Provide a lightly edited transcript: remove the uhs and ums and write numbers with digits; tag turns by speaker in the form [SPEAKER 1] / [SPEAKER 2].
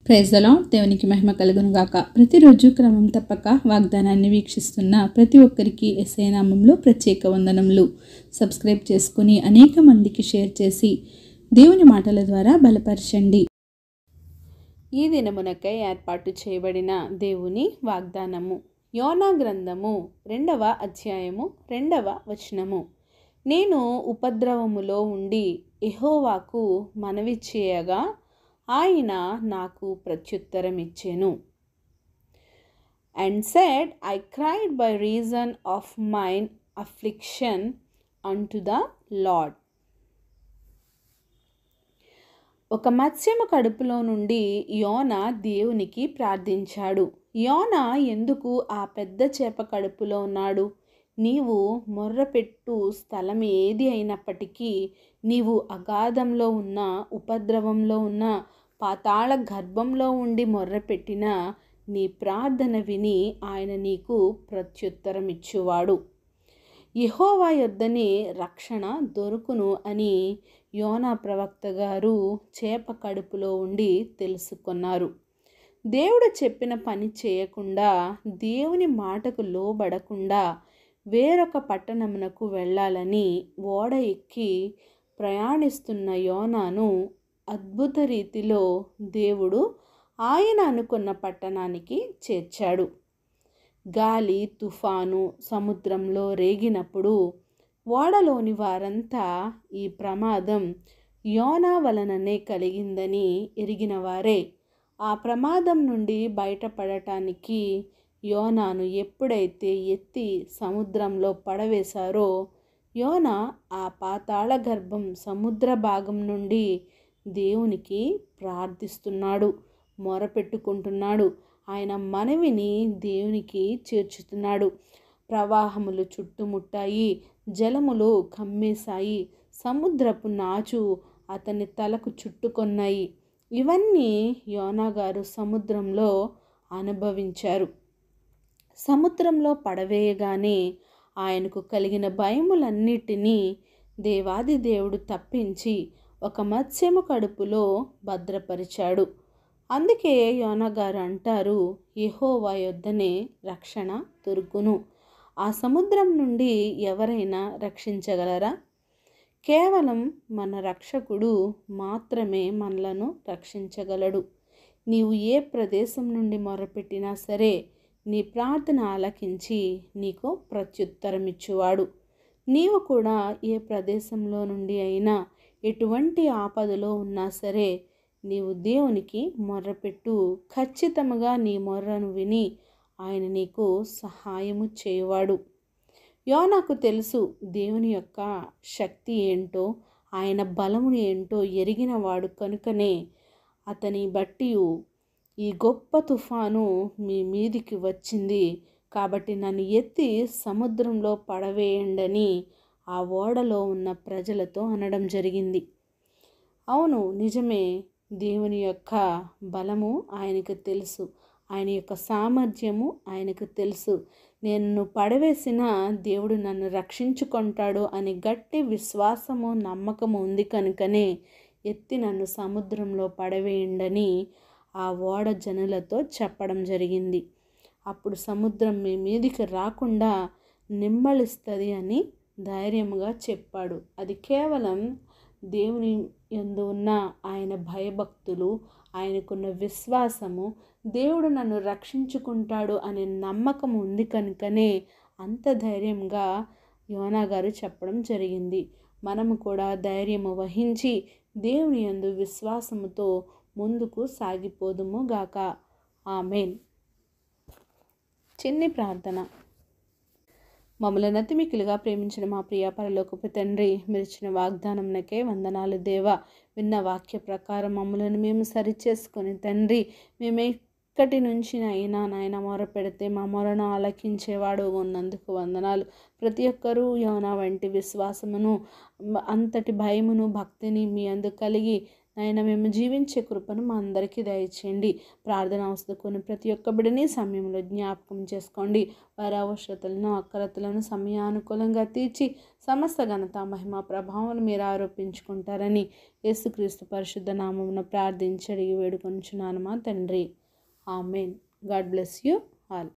[SPEAKER 1] Praise the lord. దేవునికి మహిమ కలుగును గాక. ప్రతిరోజు క్రమం తప్పక వాగ్దానాన్ని వీక్షిస్తున్న ప్రతి ఒక్కరికి యేసయ్య నామములో ప్రత్యేక వందనములు. సబ్స్క్రైబ్ చేసుకుని అనేక మందికి షేర్ చేసి దేవుని మాటల ద్వారా బలపరచండి. ఈ దినమునకై ఏర్పాటు చేయబడిన దేవుని వాగ్దానము యోనా గ్రంథము 2వ అధ్యాయము 2వ వచనము. నేను ఉపద్రవములో ఉండి యెహోవాకు మనవి చేయగా ఆయన నాకు ప్రత్యుత్తరం ఇచ్చెను. And said, I cried by reason of mine affliction unto the Lord. ఒక మత్స్యము కడుపులో నుండి యోనా దేవునికి ప్రార్థించాడు. యోనా ఎందుకు ఆ పెద్ద చేప కడుపులో ఉన్నాడు? నీవు మొర్రపెట్టు స్థలం ఏది అయినప్పటికీ, నీవు అగాధంలో ఉన్న, ఉపద్రవంలో ఉన్న, పాతాళ గర్భంలో ఉండి మొర్రపెట్టిన నీ ప్రార్థన విని ఆయన నీకు ప్రత్యుత్తరం ఇచ్చువాడు. యెహోవా యొద్దనే రక్షణ దొరుకును అని యోనా ప్రవక్త గారు చేప కడుపులో ఉండి తెలుసుకున్నారు. దేవుడు చెప్పిన పని చేయకుండా, దేవుని మాటకు లోబడకుండా వేరొక పట్టణమునకు వెళ్ళాలని ఓడ ఎక్కి ప్రయాణిస్తున్న యోనాను అద్భుత రీతిలో దేవుడు ఆయన అనుకున్న పట్టణానికి చేర్చాడు. గాలి, తుఫాను సముద్రంలో రేగినప్పుడు ఓడలోని వారంతా ఈ ప్రమాదం యోనా వలననే కలిగిందని ఎరిగిన వారే ఆ ప్రమాదం నుండి బయటపడటానికి యోనాను ఎప్పుడైతే ఎత్తి సముద్రంలో పడవేశారో, యోనా ఆ పాతాళ గర్భం సముద్ర భాగం నుండి దేవునికి ప్రార్థిస్తున్నాడు, మొరపెట్టుకుంటున్నాడు. ఆయన మనవిని దేవునికి చేర్చుతున్నాడు. ప్రవాహములు చుట్టుముట్టాయి, జలములు కమ్మేశాయి, సముద్రపు నాచు అతని తలకు చుట్టుకొన్నాయి. ఇవన్నీ యోనా గారు సముద్రంలో అనుభవించారు. సముద్రంలో పడవేయగానే ఆయనకు కలిగిన భయములన్నిటినీ దేవాది దేవుడు తప్పించి ఒక మత్స్యము కడుపులో భద్రపరిచాడు. అందుకే యోనా గారు అంటారు, యెహోవా యొద్దనే రక్షణ దొరుకును. ఆ సముద్రం నుండి ఎవరైనా రక్షించగలరా? కేవలం మన రక్షకుడు మాత్రమే మనలను రక్షించగలడు. నీవు ఏ ప్రదేశం నుండి మొరపెట్టినా సరే నీ ప్రార్థన ఆలకించి నీకు ప్రత్యుత్తరం ఇచ్చువాడు. నీవు కూడా ఏ ప్రదేశంలో నుండి అయినా ఎటువంటి ఆపదలో ఉన్నా సరే నీవు దేవునికి మొర్రపెట్టు. ఖచ్చితంగా నీ మొర్రను విని ఆయన నీకు సహాయము చేయువాడు. యోనాకు తెలుసు దేవుని యొక్క శక్తి ఏంటో, ఆయన బలము ఏంటో ఎరిగినవాడు కనుకనే అతని బట్టి ఈ గొప్ప తుఫాను మీ మీదికి వచ్చింది కాబట్టి నన్ను ఎత్తి సముద్రంలో పడవేయండని ఆ ఓడలో ఉన్న ప్రజలతో అనడం జరిగింది. అవును, నిజమే. దేవుని యొక్క బలము ఆయనకు తెలుసు, ఆయన యొక్క సామర్థ్యము ఆయనకు తెలుసు. నేను పడవేసిన దేవుడు నన్ను రక్షించుకుంటాడు అని గట్టి విశ్వాసము, నమ్మకము ఉంది కనుకనే ఎత్తి నన్ను సముద్రంలో పడవేయండని ఆ ఓడ జనులతో చెప్పడం జరిగింది. అప్పుడు సముద్రం మీ మీదికి రాకుండా నిమ్మళిస్తుంది అని ధైర్యముగా చెప్పాడు. అది కేవలం దేవుని యందు ఉన్న ఆయన భయభక్తులు, ఆయనకున్న విశ్వాసము, దేవుడు నన్ను రక్షించుకుంటాడు అనే నమ్మకం ఉంది కనుకనే అంత ధైర్యంగా యోనా గారు చెప్పడం జరిగింది. మనము కూడా ధైర్యము వహించి దేవుని యందు విశ్వాసముతో ముందుకు సాగిపోదుము గాక. ఆమేన్. చిన్ని ప్రార్థన. మమ్మల్ని అతిమికిలుగా ప్రేమించిన మా ప్రియ పరలోకపు తండ్రి, మీరిచ్చిన వాగ్దానంనకే వందనాలు దేవా. విన్న వాక్య ప్రకారం మమ్మల్ని మేము సరిచేసుకొని తండ్రి, మేము ఎక్కడి నుంచి అయినా నాయన మొర పెడితే మా మొరను ఆలకించేవాడు ఉన్నందుకు వందనాలు. ప్రతి ఒక్కరూ యోనా వంటి విశ్వాసమును, అంతటి భయమును, భక్తిని మీ అందు కలిగి
[SPEAKER 2] నాయన మేము జీవించే కృపను మా అందరికీ దయచేయండి. ప్రార్థన అవసరం ప్రతి ఒక్క బిడ్డని సమయంలో జ్ఞాపకం చేసుకోండి. వారి అవసరతలను అక్కరతలను సమయానుకూలంగా తీర్చి సమస్త ఘనత మహిమ ప్రభావం మీరు ఆరోపించుకుంటారని యేసుక్రీస్తు పరిశుద్ధ నామమున ప్రార్థించి అడిగి వేడుకొనుచున్నాను మా తండ్రి. Amen. God bless you all.